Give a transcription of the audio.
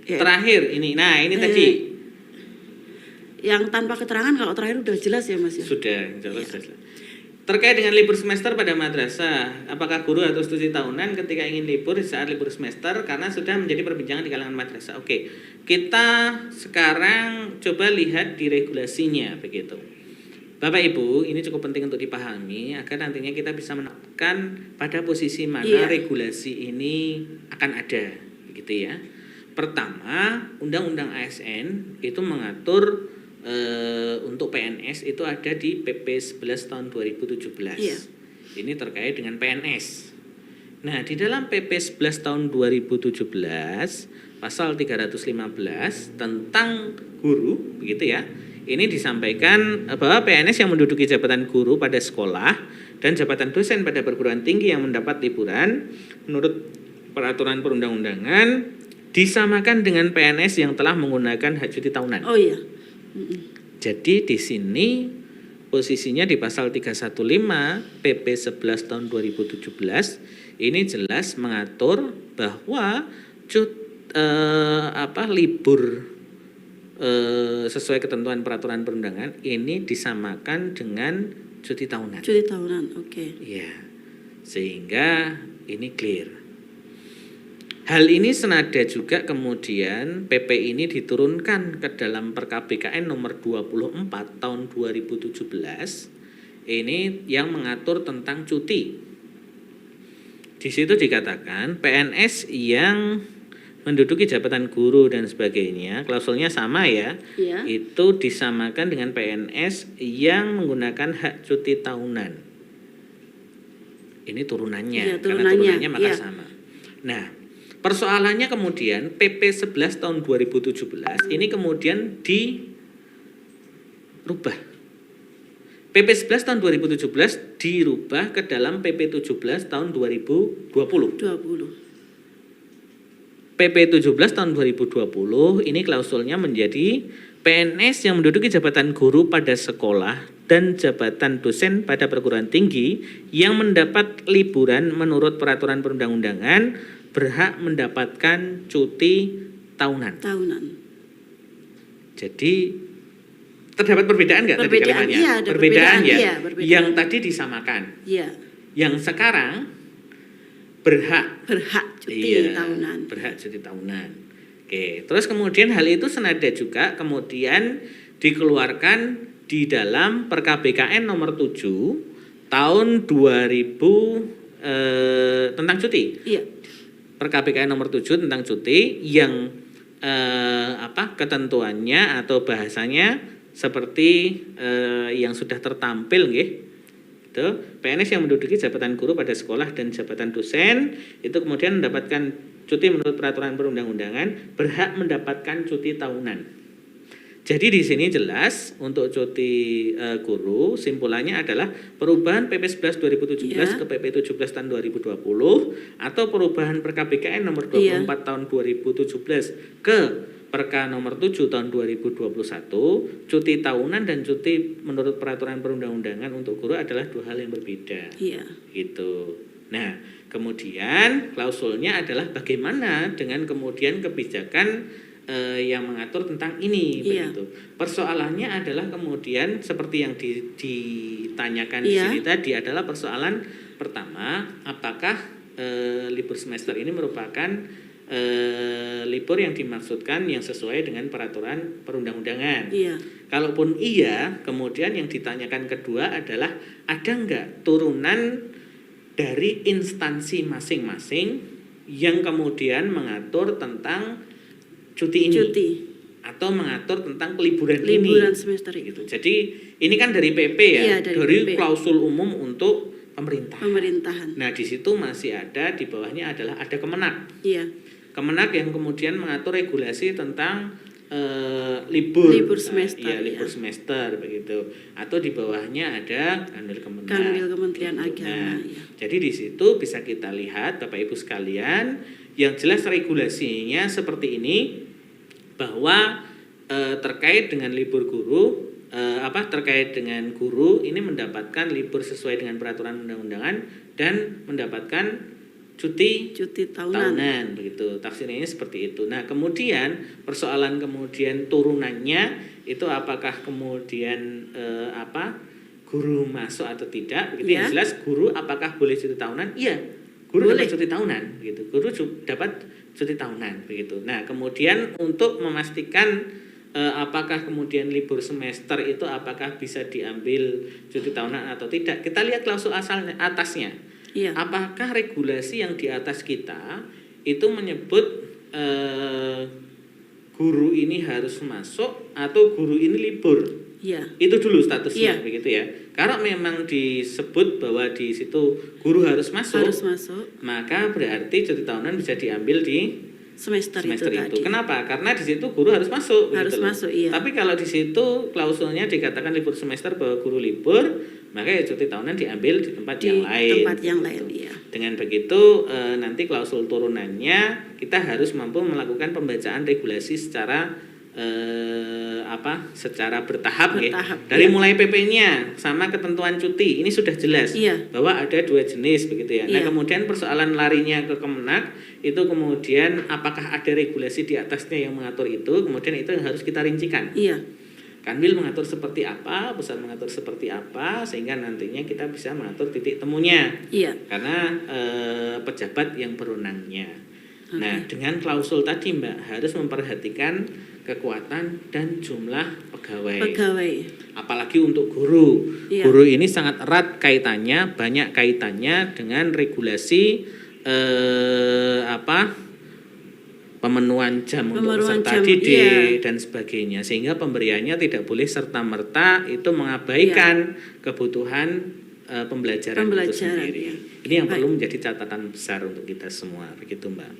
Ya. Terakhir ini, nah ini tadi Yang tanpa keterangan kalau terakhir udah jelas ya Mas ya. sudah jelas. Terkait dengan libur semester pada madrasah, apakah guru atau studi tahunan ketika ingin libur di saat libur semester karena sudah menjadi perbincangan di kalangan madrasah. Oke, kita sekarang coba lihat di regulasinya begitu. Bapak Ibu, ini cukup penting untuk dipahami agar nantinya kita bisa menentukan pada posisi mana regulasi ini akan ada, begitu ya. Pertama, Undang-Undang ASN itu mengatur untuk PNS itu ada di PP 11 tahun 2017. Ini terkait dengan PNS. Nah, di dalam PP 11 tahun 2017 pasal 315 tentang guru, begitu ya. Ini disampaikan bahwa PNS yang menduduki jabatan guru pada sekolah dan jabatan dosen pada perguruan tinggi yang mendapat liburan menurut peraturan perundang-undangan disamakan dengan PNS yang telah menggunakan hak cuti tahunan. Oh iya. Jadi di sini posisinya di pasal 315 PP 11 tahun 2017 ini jelas mengatur bahwa libur sesuai ketentuan peraturan perundangan ini disamakan dengan cuti tahunan. Cuti tahunan, oke. Iya. Sehingga ini clear. Hal ini senada juga kemudian PP ini diturunkan ke dalam PKBKN nomor 24 tahun 2017. Ini yang mengatur tentang cuti. Di situ dikatakan PNS yang menduduki jabatan guru dan sebagainya, klausulnya sama ya, itu disamakan dengan PNS yang menggunakan hak cuti tahunan. Ini turunannya, karena turunannya maka sama. Nah, persoalannya kemudian PP 11 tahun 2017 ini kemudian dirubah. PP 11 tahun 2017 dirubah ke dalam PP 17 tahun 2020. PP 17 tahun 2020 ini klausulnya menjadi PNS yang menduduki jabatan guru pada sekolah dan jabatan dosen pada perguruan tinggi yang mendapat liburan menurut peraturan perundang-undangan berhak mendapatkan cuti tahunan. Jadi terdapat perbedaan nggak tadi kalimatnya? Iya, perbedaan ya. Iya, yang tadi disamakan. Iya. Yang sekarang berhak cuti tahunan. Berhak cuti tahunan. Oke, terus kemudian hal itu senada juga kemudian dikeluarkan di dalam PKBKN nomor 7 tahun 2000 tentang cuti. Iya. PKBKN nomor 7 tentang cuti yang ketentuannya atau bahasanya seperti yang sudah tertampil nggih. Itu PNS yang menduduki jabatan guru pada sekolah dan jabatan dosen itu kemudian mendapatkan cuti menurut peraturan perundang-undangan berhak mendapatkan cuti tahunan. Jadi di sini jelas untuk cuti guru simpulannya adalah perubahan PP 11 2017 ke PP 17 tahun 2020 atau perubahan PKBKN nomor 24 tahun 2017 ke Perka nomor 7 tahun 2021, cuti tahunan dan cuti menurut peraturan perundang-undangan untuk guru adalah dua hal yang berbeda. Gitu. Nah, kemudian klausulnya adalah bagaimana dengan kemudian kebijakan yang mengatur tentang ini begitu. Persoalannya adalah kemudian seperti yang ditanyakan di sini tadi adalah persoalan pertama, apakah libur semester ini merupakan libur yang dimaksudkan yang sesuai dengan peraturan perundang-undangan. Kalaupun iya, kemudian yang ditanyakan kedua adalah ada enggak turunan dari instansi masing-masing yang kemudian mengatur tentang cuti ini atau mengatur tentang liburan semester gitu. Jadi ini kan dari PP ya, dari klausul umum untuk pemerintahan. Nah, di situ masih ada di bawahnya adalah ada Kemenak. Kemenak yang kemudian mengatur regulasi tentang libur semester. Libur semester begitu. Atau di bawahnya ada Kanwil Kementerian Agama. Jadi di situ bisa kita lihat Bapak Ibu sekalian, yang jelas regulasinya seperti ini bahwa terkait dengan libur guru terkait dengan guru ini mendapatkan libur sesuai dengan peraturan undang-undangan dan mendapatkan cuti tahunan. tahunan begitu. Tafsirnya seperti itu. Nah, kemudian persoalan kemudian turunannya itu apakah kemudian guru masuk atau tidak begitu. Ya. Yang jelas guru apakah boleh cuti tahunan? Iya, guru Boleh. dapat cuti tahunan gitu. Guru dapat cuti tahunan begitu. Nah, kemudian untuk memastikan apakah kemudian libur semester itu apakah bisa diambil cuti tahunan atau tidak, kita lihat klausul asalnya atasnya. Iya. Apakah regulasi yang di atas kita itu menyebut guru ini harus masuk atau guru ini libur? Iya. Itu dulu statusnya Iya. begitu ya. Kalau memang disebut bahwa di situ guru harus masuk, maka berarti cuti tahunan bisa diambil di semester itu. tadi. Kenapa? Karena di situ guru harus masuk. Harus begitu loh. masuk, iya. Tapi kalau di situ klausulnya dikatakan libur semester bahwa guru libur, maka ya cuti tahunan diambil di tempat yang lain. Tempat yang lain, iya. Dengan begitu nanti klausul turunannya kita harus mampu melakukan pembacaan regulasi secara secara bertahap ya. Dari iya. mulai PP-nya sama ketentuan cuti ini sudah jelas Iya. bahwa ada 2 jenis begitu ya. Nah, Iya. kemudian persoalan larinya ke Kemenak itu kemudian apakah ada regulasi di atasnya yang mengatur itu, kemudian itu yang harus kita rincikan. Iya. Kanwil mengatur seperti apa, pusat mengatur seperti apa, sehingga nantinya kita bisa mengatur titik temunya. Iya. Karena pejabat yang berwenangnya. Oke. Nah, dengan klausul tadi Mbak harus memperhatikan kekuatan dan jumlah pegawai. Apalagi untuk guru. Iya. Guru ini sangat erat kaitannya, banyak kaitannya dengan regulasi pemenuhan jam untuk peserta didik dan sebagainya, sehingga pemberiannya tidak boleh serta-merta itu mengabaikan kebutuhan pembelajaran itu sendiri. Ya. Ini yang perlu menjadi catatan besar untuk kita semua, begitu Mbak.